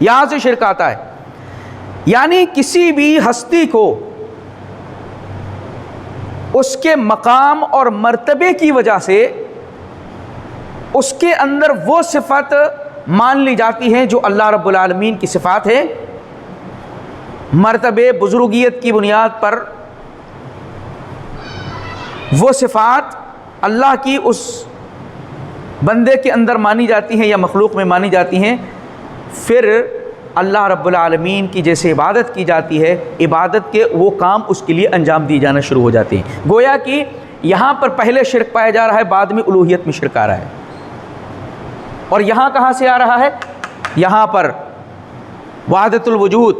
یہاں سے شرک آتا ہے. یعنی کسی بھی ہستی کو اس کے مقام اور مرتبے کی وجہ سے اس کے اندر وہ صفت مان لی جاتی ہیں جو اللہ رب العالمین کی صفات ہے. مرتبے بزرگیت کی بنیاد پر وہ صفات اللہ کی اس بندے کے اندر مانی جاتی ہیں یا مخلوق میں مانی جاتی ہیں. پھر اللہ رب العالمین کی جیسے عبادت کی جاتی ہے، عبادت کے وہ کام اس کے لیے انجام دیے جانا شروع ہو جاتے ہیں. گویا کہ یہاں پر پہلے شرک پایا جا رہا ہے، بعد میں الوہیت میں شرک آ رہا ہے. اور یہاں کہاں سے آ رہا ہے؟ یہاں پر وحدت الوجود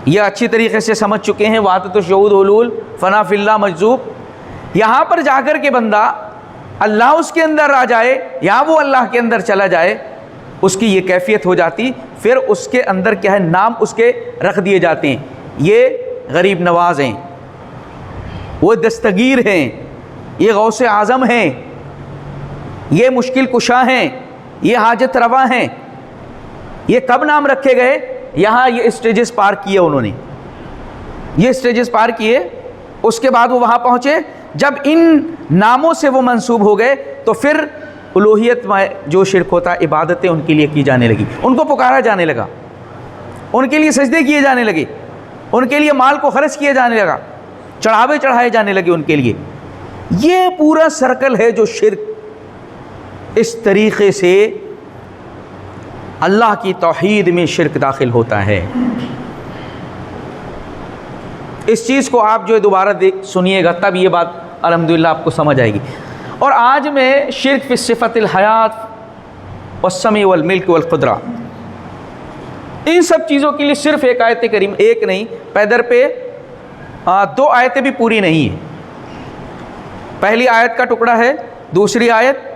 یہ اچھی طریقے سے سمجھ چکے ہیں. وحدت الشہود حلول فنا فی اللہ مجذوب. یہاں پر جا کر کے بندہ اللہ اس کے اندر آ جائے یا وہ اللہ کے اندر چلا جائے، اس کی یہ کیفیت ہو جاتی. پھر اس کے اندر کیا ہے، نام اس کے رکھ دیے جاتے ہیں. یہ غریب نواز ہیں، وہ دستگیر ہیں، یہ غوث اعظم ہیں، یہ مشکل کشا ہیں، یہ حاجت روا ہیں. یہ کب نام رکھے گئے؟ یہاں یہ اسٹیجز پار کیے انہوں نے، یہ اسٹیجز پار کیے. اس کے بعد وہ وہاں پہنچے. جب ان ناموں سے وہ منسوب ہو گئے تو پھر الوہیت میں جو شرک ہوتا ہے، عبادتیں ان کے لیے کی جانے لگی، ان کو پکارا جانے لگا، ان کے لیے سجدے کیے جانے لگے، ان کے لیے مال کو خرچ کیا جانے لگا، چڑھاوے چڑھائے جانے لگے ان کے لیے. یہ پورا سرکل ہے جو شرک اس طریقے سے اللہ کی توحید میں شرک داخل ہوتا ہے. اس چیز کو آپ جو دوبارہ سنیے گا تب یہ بات الحمدللہ آپ کو سمجھ آئے گی. اور آج میں شرک فی صفت الحیات والسمع والملک والقدرہ، ان سب چیزوں کے لیے صرف ایک آیت کریم، ایک نہیں، پیدر پہ 2 آیتیں بھی پوری نہیں ہیں. پہلی آیت کا ٹکڑا ہے، دوسری آیت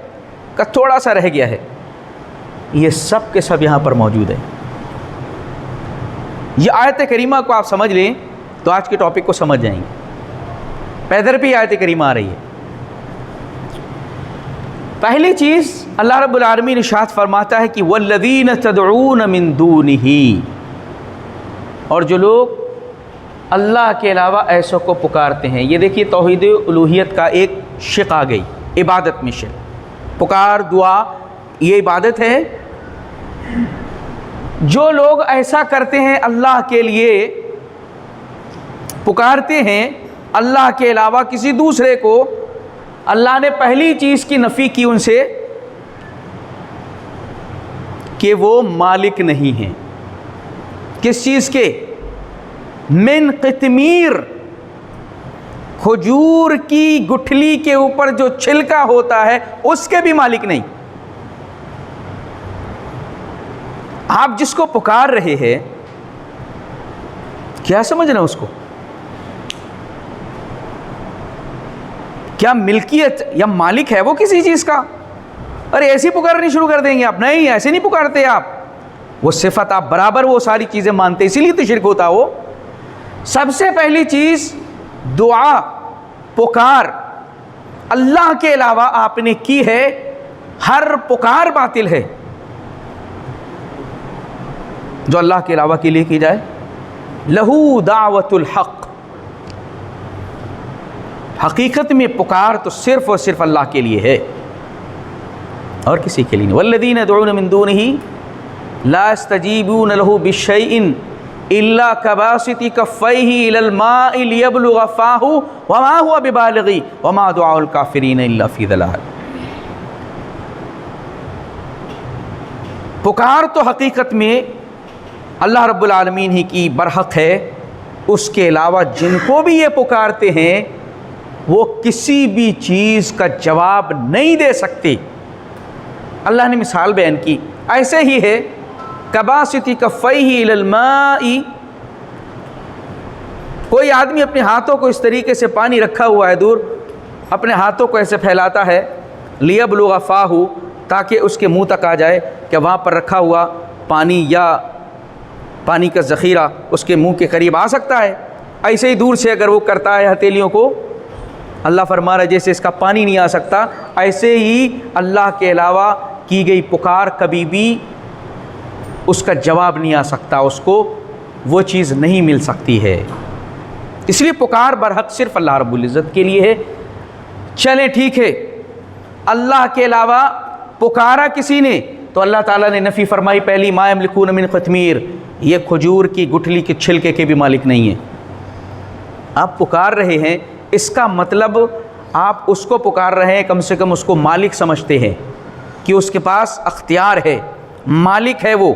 کا تھوڑا سا رہ گیا ہے. یہ سب کے سب یہاں پر موجود ہے. یہ آیت کریمہ کو آپ سمجھ لیں تو آج کے ٹاپک کو سمجھ جائیں گے. پیدر پہ آیت کریمہ آ رہی ہے. پہلی چیز اللہ رب العالمین ارشاد فرماتا ہے کہ والذین تدعون من دونہ، اور جو لوگ اللہ کے علاوہ ایسوں کو پکارتے ہیں. یہ دیکھیے توحید الوہیت کا ایک شق آ گئی، عبادت میں شق. پکار دعا یہ عبادت ہے. جو لوگ ایسا کرتے ہیں، اللہ کے لیے پکارتے ہیں اللہ کے علاوہ کسی دوسرے کو، اللہ نے پہلی چیز کی نفی کی ان سے کہ وہ مالک نہیں ہیں. کس چیز کے؟ من قطمیر، کھجور کی گٹھلی کے اوپر جو چھلکا ہوتا ہے اس کے بھی مالک نہیں. آپ جس کو پکار رہے ہیں کیا سمجھنا اس کو؟ کیا ملکیت یا مالک ہے وہ کسی چیز کا؟ ارے ایسی پکارنی شروع کر دیں گے آپ؟ نہیں، ایسے نہیں پکارتے آپ. وہ صفت آپ برابر وہ ساری چیزیں مانتے، اسی لیے تو شرک ہوتا. وہ سب سے پہلی چیز دعا، پکار اللہ کے علاوہ آپ نے کی ہے. ہر پکار باطل ہے جو اللہ کے علاوہ کے لیے کی جائے. لہو دعوت الحق، حقیقت میں پکار تو صرف اور صرف اللہ کے لیے ہے اور کسی کے لیے نہیں. والذین يدعون من دونه لا يستجيبون له بشيء الا كباسط كفيه الى الماء ليبلغ فاه وما هو ببالغه وما دعاء الكافرين الا في ضلال. پکار تو حقیقت میں اللہ رب العالمین ہی کی برحق ہے. اس کے علاوہ جن کو بھی یہ پکارتے ہیں وہ کسی بھی چیز کا جواب نہیں دے سکتے. اللہ نے مثال بیان کی، ایسے ہی ہے کباسط کفیہ الی الماء. کوئی آدمی اپنے ہاتھوں کو اس طریقے سے پانی رکھا ہوا ہے دور، اپنے ہاتھوں کو ایسے پھیلاتا ہے لیبلغ فاہ، تاکہ اس کے منہ تک آ جائے کہ وہاں پر رکھا ہوا پانی یا پانی کا ذخیرہ اس کے منہ کے قریب آ سکتا ہے. ایسے ہی دور سے اگر وہ کرتا ہے ہتھیلیوں کو، اللہ فرما رہا ہے جیسے اس کا پانی نہیں آ سکتا، ایسے ہی اللہ کے علاوہ کی گئی پکار کبھی بھی اس کا جواب نہیں آ سکتا، اس کو وہ چیز نہیں مل سکتی ہے۔ اس لیے پکار برحق صرف اللہ رب العزت کے لیے ہے۔ چلیں ٹھیک ہے، اللہ کے علاوہ پکارا کسی نے تو اللہ تعالیٰ نے نفی فرمائی پہلی، ما یملکون من قطمیر، یہ کھجور کی گٹھلی کے چھلکے کے بھی مالک نہیں ہیں۔ آپ پکار رہے ہیں، اس کا مطلب آپ اس کو پکار رہے ہیں، کم سے کم اس کو مالک سمجھتے ہیں کہ اس کے پاس اختیار ہے، مالک ہے، وہ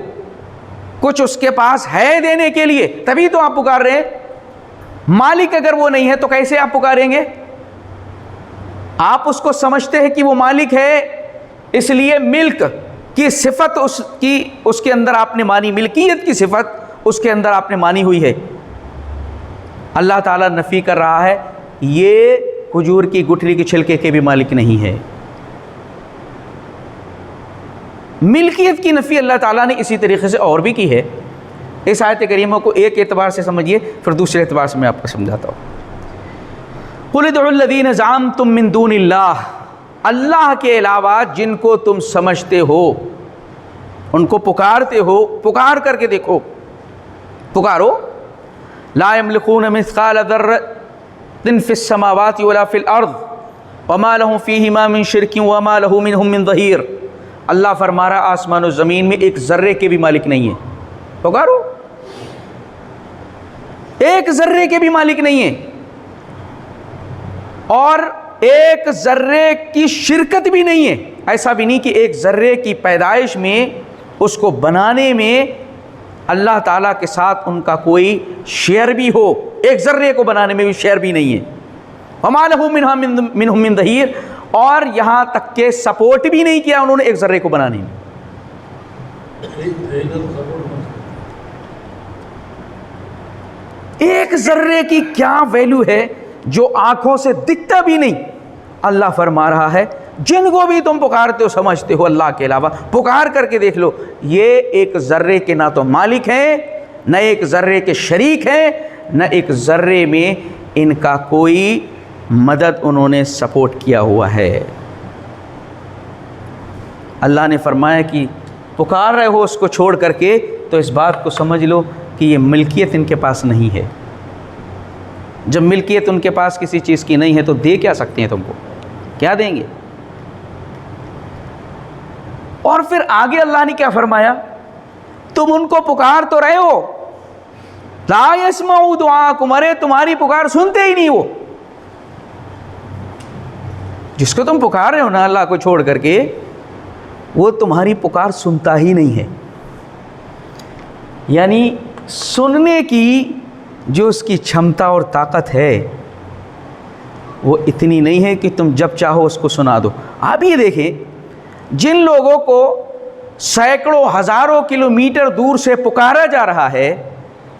کچھ اس کے پاس ہے دینے کے لیے، تبھی تو آپ پکار رہے ہیں۔ مالک اگر وہ نہیں ہے تو کیسے آپ پکاریں گے؟ آپ اس کو سمجھتے ہیں کہ وہ مالک ہے، اس لیے ملک کی صفت اس کے اندر آپ نے مانی، ملکیت کی صفت اس کے اندر آپ نے مانی ہوئی ہے۔ اللہ تعالیٰ نفی کر رہا ہے یہ کھجور کی گٹھلی کے چھلکے کے بھی مالک نہیں ہے۔ ملکیت کی نفی اللہ تعالیٰ نے اسی طریقے سے اور بھی کی ہے۔ اس آیت کریمہ کو ایک اعتبار سے سمجھیے، پھر دوسرے اعتبار سے میں آپ کو سمجھاتا ہوں۔ قُلِ ادْعُوا الَّذِينَ زَعَمْتُم مِّن دُونِ اللَّهِ، اللہ کے علاوہ جن کو تم سمجھتے ہو ان کو پکارتے ہو، پکار کر کے دیکھو، پکارو۔ لا يملكون مثقال ذرة في السماوات ولا في الأرض وما لهم فيهما من شرك وما له منهم من ظهير۔ اللہ فرما رہا آسمان و زمین میں ایک ذرے کے بھی مالک نہیں ہے، پکارو، ایک ذرے کے بھی مالک نہیں ہے، اور ایک ذرے کی شرکت بھی نہیں ہے۔ ایسا بھی نہیں کہ ایک ذرے کی پیدائش میں، اس کو بنانے میں اللہ تعالیٰ کے ساتھ ان کا کوئی شیئر بھی ہو، ایک ذرے کو بنانے میں بھی شیئر بھی نہیں ہے۔ وَمَا لَهُ مِنْهُم مِّن ظَهِيرٍ، اور یہاں تک کہ سپورٹ بھی نہیں کیا انہوں نے ایک ذرے کو بنانے میں۔ ایک ذرے کی کیا ویلیو ہے جو آنکھوں سے دکھتا بھی نہیں۔ اللہ فرما رہا ہے جن کو بھی تم پکارتے ہو سمجھتے ہو اللہ کے علاوہ، پکار کر کے دیکھ لو، یہ ایک ذرے کے نہ تو مالک ہیں، نہ ایک ذرے کے شریک ہیں، نہ ایک ذرے میں ان کا کوئی مدد انہوں نے سپورٹ کیا ہوا ہے۔ اللہ نے فرمایا کہ پکار رہے ہو اس کو چھوڑ کر کے تو اس بات کو سمجھ لو کہ یہ ملکیت ان کے پاس نہیں ہے۔ جب ملکیت ان کے پاس کسی چیز کی نہیں ہے تو دے کیا سکتے ہیں تم کو؟ کیا دیں گے؟ اور پھر آگے اللہ نے کیا فرمایا؟ تم ان کو پکار تو رہے ہو، لا يسمعوا دعاءکم، ارے تمہاری پکار سنتے ہی نہیں وہ۔ جس کو تم پکار رہے ہو نا اللہ کو چھوڑ کر کے، وہ تمہاری پکار سنتا ہی نہیں ہے۔ یعنی سننے کی جو اس کی چھمتا اور طاقت ہے وہ اتنی نہیں ہے کہ تم جب چاہو اس کو سنا دو۔ آپ یہ دیکھیں، جن لوگوں کو سینکڑوں ہزاروں کلومیٹر دور سے پکارا جا رہا ہے،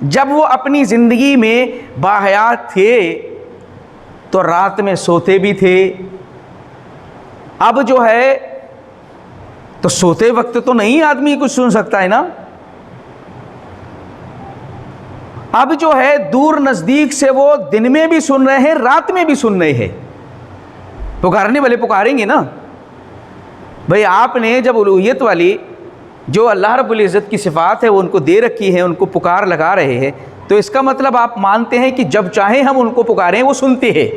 جب وہ اپنی زندگی میں باحیات تھے تو رات میں سوتے بھی تھے، اب جو ہے تو سوتے وقت تو نہیں آدمی کچھ سن سکتا ہے نا، اب جو ہے دور نزدیک سے وہ دن میں بھی سن رہے ہیں، رات میں بھی سن رہے ہیں۔ پکارنے والے پکاریں گے نا بھئی۔ آپ نے جب الوہیت والی جو اللہ رب العزت کی صفات ہے وہ ان کو دے رکھی ہے، ان کو پکار لگا رہے ہیں، تو اس کا مطلب آپ مانتے ہیں کہ جب چاہیں ہم ان کو پکاریں وہ سنتے ہیں۔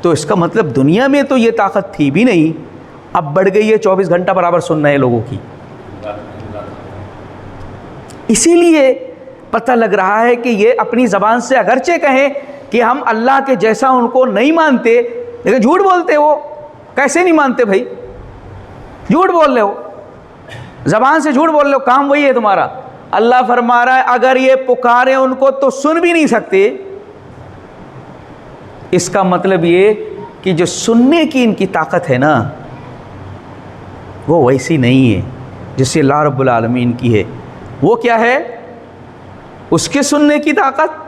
تو اس کا مطلب دنیا میں تو یہ طاقت تھی بھی نہیں، اب بڑھ گئی ہے، 24 گھنٹہ برابر سننا ہے لوگوں کی۔ اسی لیے پتہ لگ رہا ہے کہ یہ اپنی زبان سے اگرچہ کہیں کہ ہم اللہ کے جیسا ان کو نہیں مانتے، لیکن جھوٹ بولتے ہو۔ کیسے نہیں مانتے بھائی؟ جھوٹ بول رہے ہو، زبان سے جھوٹ بول رہے ہو، کام وہی ہے تمہارا۔ اللہ فرما رہا ہے اگر یہ پکارے ان کو تو سن بھی نہیں سکتے۔ اس کا مطلب یہ کہ جو سننے کی ان کی طاقت ہے نا وہ ویسی نہیں ہے جس سے اللہ رب العالمین کی ہے۔ وہ کیا ہے؟ اس کے سننے کی طاقت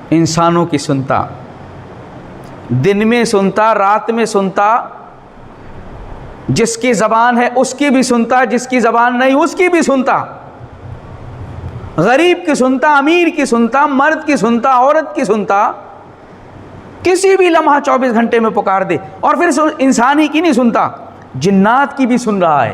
انسانوں کی سنتا، دن میں سنتا، رات میں سنتا، جس کی زبان ہے اس کی بھی سنتا، جس کی زبان نہیں اس کی بھی سنتا، غریب کی سنتا، امیر کی سنتا، مرد کی سنتا، عورت کی سنتا، کسی بھی لمحہ 24 گھنٹے میں پکار دے۔ اور پھر انسان ہی کی نہیں سنتا، جنات کی بھی سن رہا ہے،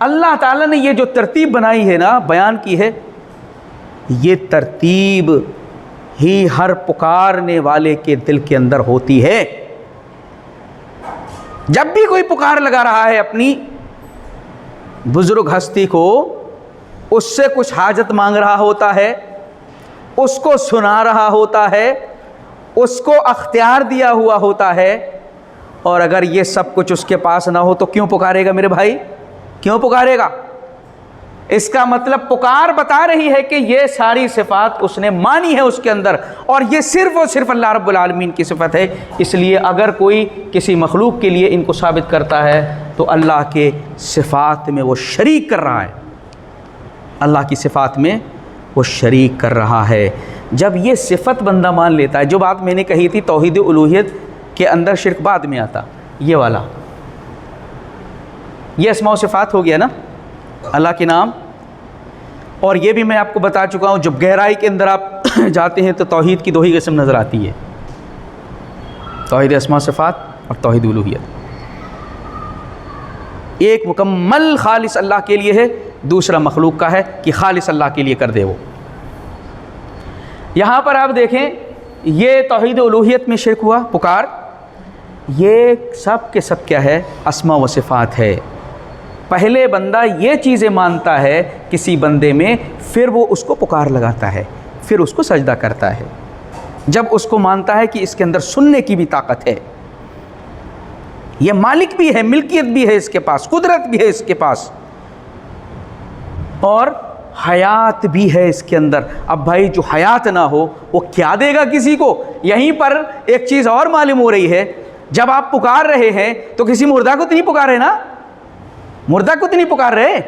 اللہ تعالیٰ نے یہ جو ترتیب بنائی ہے نا، بیان کی ہے، یہ ترتیب ہی ہر پکارنے والے کے دل کے اندر ہوتی ہے۔ جب بھی کوئی پکار لگا رہا ہے اپنی بزرگ ہستی کو، اس سے کچھ حاجت مانگ رہا ہوتا ہے، اس کو سنا رہا ہوتا ہے، اس کو اختیار دیا ہوا ہوتا ہے، اور اگر یہ سب کچھ اس کے پاس نہ ہو تو کیوں پکارے گا میرے بھائی؟ کیوں پکارے گا؟ اس کا مطلب پکار بتا رہی ہے کہ یہ ساری صفات اس نے مانی ہے اس کے اندر، اور یہ صرف اور صرف اللہ رب العالمین کی صفت ہے۔ اس لیے اگر کوئی کسی مخلوق کے لیے ان کو ثابت کرتا ہے تو اللہ کے صفات میں وہ شریک کر رہا ہے، اللہ کی صفات میں وہ شریک کر رہا ہے۔ جب یہ صفت بندہ مان لیتا ہے، جو بات میں نے کہی تھی توحید الوہیت کے اندر شرک بعد میں آتا، یہ والا، یہ اسماء و صفات ہو گیا نا، اللہ کے نام، اور یہ بھی میں آپ کو بتا چکا ہوں، جب گہرائی کے اندر آپ جاتے ہیں تو توحید کی دو ہی قسم نظر آتی ہے، توحید اسماء و صفات اور توحید الوہیت۔ ایک مکمل خالص اللہ کے لیے ہے، دوسرا مخلوق کا ہے کہ خالص اللہ کے لیے کر دے وہ۔ یہاں پر آپ دیکھیں یہ توحید الوہیت میں شرک ہوا، پکار، یہ سب کے سب کیا ہے؟ اسماء و صفات ہے۔ پہلے بندہ یہ چیزیں مانتا ہے کسی بندے میں، پھر وہ اس کو پکار لگاتا ہے، پھر اس کو سجدہ کرتا ہے۔ جب اس کو مانتا ہے کہ اس کے اندر سننے کی بھی طاقت ہے، یہ مالک بھی ہے، ملکیت بھی ہے اس کے پاس، قدرت بھی ہے اس کے پاس، اور حیات بھی ہے اس کے اندر۔ اب بھائی جو حیات نہ ہو وہ کیا دے گا کسی کو؟ یہیں پر ایک چیز اور معلوم ہو رہی ہے، جب آپ پکار رہے ہیں تو کسی مردہ کو تو نہیں پکار رہے نا، مردہ کو تو نہیں پکار رہے،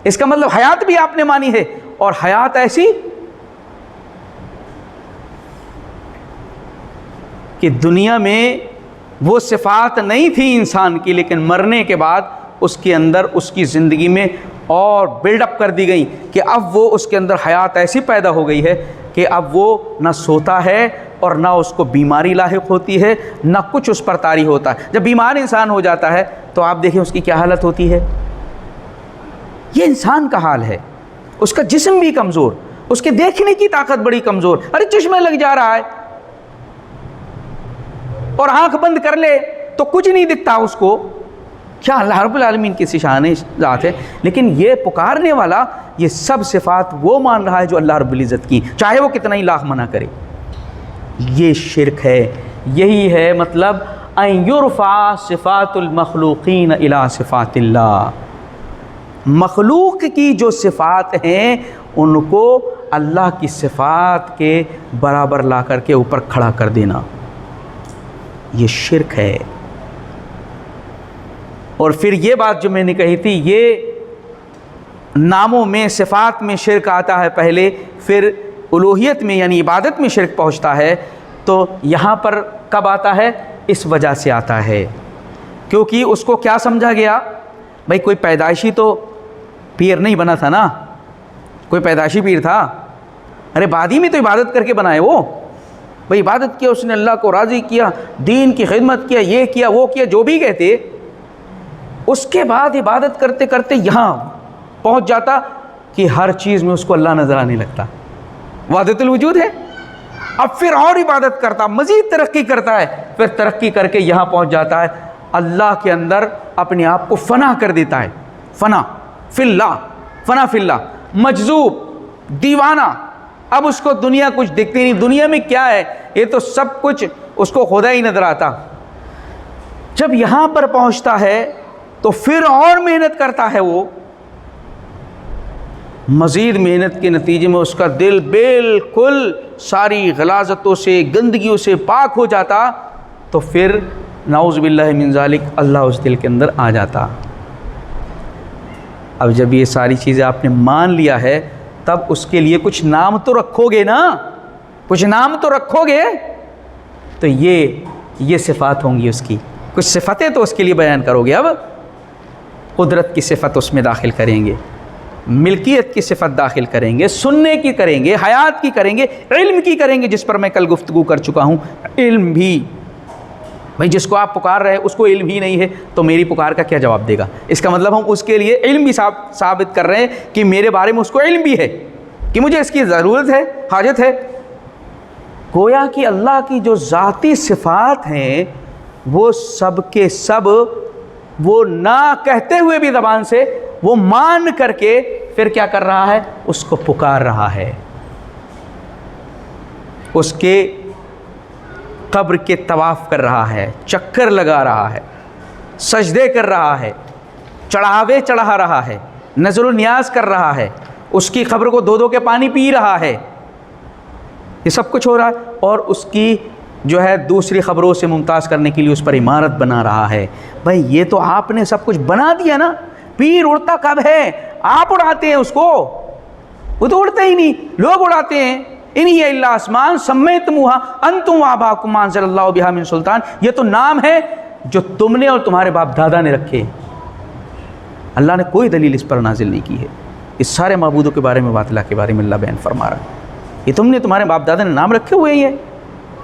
اس کا مطلب حیات بھی آپ نے مانی ہے، اور حیات ایسی کہ دنیا میں وہ صفات نہیں تھی انسان کی، لیکن مرنے کے بعد اس کے اندر اس کی زندگی میں اور بلڈ اپ کر دی گئی کہ اب وہ اس کے اندر حیات ایسی پیدا ہو گئی ہے کہ اب وہ نہ سوتا ہے اور نہ اس کو بیماری لاحق ہوتی ہے، نہ کچھ اس پر طاری ہوتا ہے۔ جب بیمار انسان ہو جاتا ہے تو آپ دیکھیں اس کی کیا حالت ہوتی ہے، یہ انسان کا حال ہے، اس کا جسم بھی کمزور، اس کے دیکھنے کی طاقت بڑی کمزور، ارے چشمہ لگ جا رہا ہے اور آنکھ بند کر لے تو کچھ نہیں دکھتا اس کو، کیا اللہ رب العالمین کی شان ذات ہے۔ لیکن یہ پکارنے والا یہ سب صفات وہ مان رہا ہے جو اللہ رب العزت کی، چاہے وہ کتنا ہی لاکھ منع کرے۔ یہ شرک ہے، یہی ہے مطلب ان یرفع صفات المخلوقین الی صفات اللہ، مخلوق کی جو صفات ہیں ان کو اللہ کی صفات کے برابر لا کر کے اوپر کھڑا کر دینا، یہ شرک ہے۔ اور پھر یہ بات جو میں نے کہی تھی، یہ ناموں میں صفات میں شرک آتا ہے پہلے، پھر الوہیت میں یعنی عبادت میں شرک پہنچتا ہے، تو یہاں پر کب آتا ہے؟ اس وجہ سے آتا ہے کیونکہ اس کو کیا سمجھا گیا؟ بھائی کوئی پیدائشی تو پیر نہیں بنا تھا نا، کوئی پیدائشی پیر تھا؟ ارے بعد ہی میں تو عبادت کر کے بنائے وہ، بھائی عبادت کیا اس نے، اللہ کو راضی کیا، دین کی خدمت کیا، یہ کیا وہ کیا، جو بھی کہتے، اس کے بعد عبادت کرتے کرتے یہاں پہنچ جاتا کہ ہر چیز میں اس کو اللہ نظر آنے لگتا، وحدت الوجود ہے۔ اب پھر اور عبادت کرتا، مزید ترقی کرتا ہے، پھر ترقی کر کے یہاں پہنچ جاتا ہے اللہ کے اندر اپنے آپ کو فنا کر دیتا ہے، فنا فی اللہ، فنا فی اللہ، مجذوب، دیوانہ۔ اب اس کو دنیا کچھ دکھتی نہیں، دنیا میں کیا ہے، یہ تو سب کچھ اس کو خدا ہی نظر آتا۔ جب یہاں پر پہنچتا ہے تو پھر اور محنت کرتا ہے، وہ مزید محنت کے نتیجے میں اس کا دل بالکل ساری غلاظتوں سے، گندگیوں سے پاک ہو جاتا، تو پھر نعوذ باللہ من ذالک اللہ اس دل کے اندر آ جاتا۔ اب جب یہ ساری چیزیں آپ نے مان لیا ہے، تب اس کے لیے کچھ نام تو رکھو گے نا، کچھ نام تو رکھو گے، تو یہ صفات ہوں گی اس کی، کچھ صفتیں تو اس کے لیے بیان کرو گے۔ اب قدرت کی صفت اس میں داخل کریں گے، ملکیت کی صفت داخل کریں گے، سننے کی کریں گے، حیات کی کریں گے، علم کی کریں گے، جس پر میں کل گفتگو کر چکا ہوں، علم بھی بھائی جس کو آپ پکار رہے ہیں اس کو علم ہی نہیں ہے تو میری پکار کا کیا جواب دے گا؟ اس کا مطلب ہم اس کے لیے علم بھی ثابت کر رہے ہیں کہ میرے بارے میں اس کو علم بھی ہے کہ مجھے اس کی ضرورت ہے، حاجت ہے۔ گویا کہ اللہ کی جو ذاتی صفات ہیں وہ سب کے سب وہ نہ کہتے ہوئے بھی زبان سے وہ مان کر کے پھر کیا کر رہا ہے؟ اس کو پکار رہا ہے، اس کے قبر کے طواف کر رہا ہے، چکر لگا رہا ہے، سجدے کر رہا ہے، چڑھاوے چڑھا رہا ہے، نظر و نیاز کر رہا ہے، اس کی قبر کو دو کے پانی پی رہا ہے، یہ سب کچھ ہو رہا ہے، اور اس کی جو ہے دوسری خبروں سے ممتاز کرنے کے لیے اس پر عمارت بنا رہا ہے۔ بھائی یہ تو آپ نے سب کچھ بنا دیا نا، پیر اڑتا کب ہے؟ آپ اڑاتے ہیں اس کو، وہ تو اڑتا ہی نہیں، لوگ اڑاتے ہیں۔ ان ہی الا اسمان سمیتموها انتم وآباؤکم ما انزل اللہ بہا من سلطان، یہ تو نام ہے جو تم نے اور تمہارے باپ دادا نے رکھے، اللہ نے کوئی دلیل اس پر نازل نہیں کی ہے۔ اس سارے معبودوں کے بارے میں باطلہ کے بارے میں اللہ بیان فرما رہا ہے، یہ تم نے تمہارے باپ دادا نے نام رکھے ہوئے ہیں،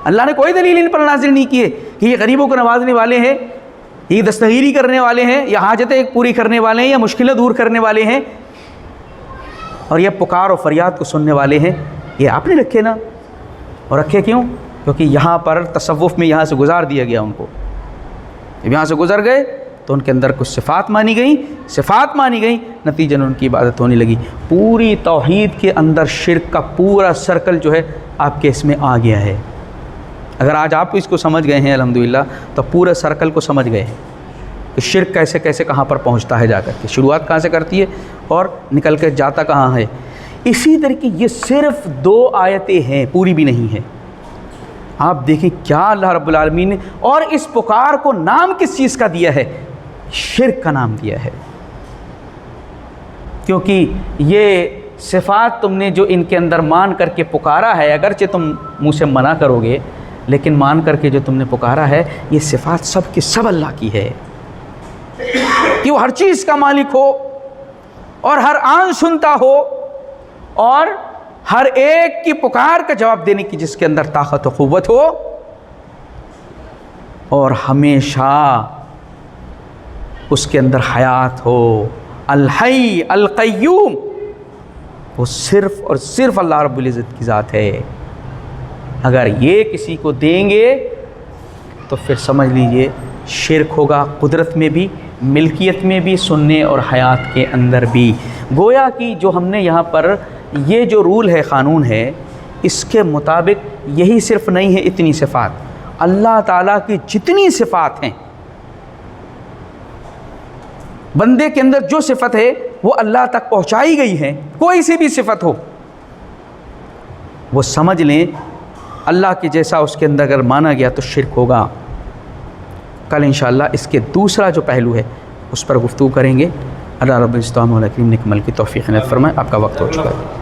اللہ نے کوئی دلیل ان پر نازل نہیں کی ہے کہ یہ غریبوں کو نوازنے والے ہیں، یہ دستگیری کرنے والے ہیں، یا حاجتیں پوری کرنے والے ہیں، یا مشکلیں دور کرنے والے ہیں، اور یہ پکار و فریاد کو سننے والے ہیں۔ یہ آپ نے رکھے نا، اور رکھے کیوں؟ کیونکہ یہاں پر تصوف میں یہاں سے گزار دیا گیا ان کو، جب یہاں سے گزر گئے تو ان کے اندر کچھ صفات مانی گئیں، نتیجن ان کی عبادت ہونے لگی۔ پوری توحید کے اندر شرک کا پورا سرکل جو ہے آپ کے اس میں آ گیا ہے۔ اگر آج آپ اس کو سمجھ گئے ہیں الحمدللہ تو پورے سرکل کو سمجھ گئے ہیں کہ شرک کیسے کیسے کہاں پر پہنچتا ہے، جا کر کے شروعات کہاں سے کرتی ہے اور نکل کے جاتا کہاں ہے۔ اسی طرح کی یہ صرف 2 آیتیں ہیں، پوری بھی نہیں ہے۔ آپ دیکھیں کیا اللہ رب العالمین نے، اور اس پکار کو نام کس چیز کا دیا ہے؟ شرک کا نام دیا ہے، کیونکہ یہ صفات تم نے جو ان کے اندر مان کر کے پکارا ہے، اگرچہ تم منہ سے منع کرو گے لیکن مان کر کے جو تم نے پکارا ہے، یہ صفات سب کی سب اللہ کی ہے کہ وہ ہر چیز کا مالک ہو اور ہر آن سنتا ہو اور ہر ایک کی پکار کا جواب دینے کی جس کے اندر طاقت و قوت ہو، اور ہمیشہ اس کے اندر حیات ہو، الحی القیوم، وہ صرف اور صرف اللہ رب العزت کی ذات ہے۔ اگر یہ کسی کو دیں گے تو پھر سمجھ لیجئے شرک ہوگا، قدرت میں بھی، ملکیت میں بھی، سننے اور حیات کے اندر بھی۔ گویا کہ جو ہم نے یہاں پر یہ جو رول ہے، قانون ہے، اس کے مطابق یہی صرف نہیں ہے اتنی صفات، اللہ تعالیٰ کی جتنی صفات ہیں، بندے کے اندر جو صفت ہے وہ اللہ تک پہنچائی گئی ہے، کوئی سی بھی صفت ہو وہ سمجھ لیں اللہ کے جیسا اس کے اندر اگر مانا گیا تو شرک ہوگا۔ کل انشاءاللہ اس کے دوسرا جو پہلو ہے اس پر گفتگو کریں گے۔ اللہ رب العزت علیہ وسلم نے عمل کی توفیق عنایت فرمائے۔ آپ کا وقت ہو چکا ہے۔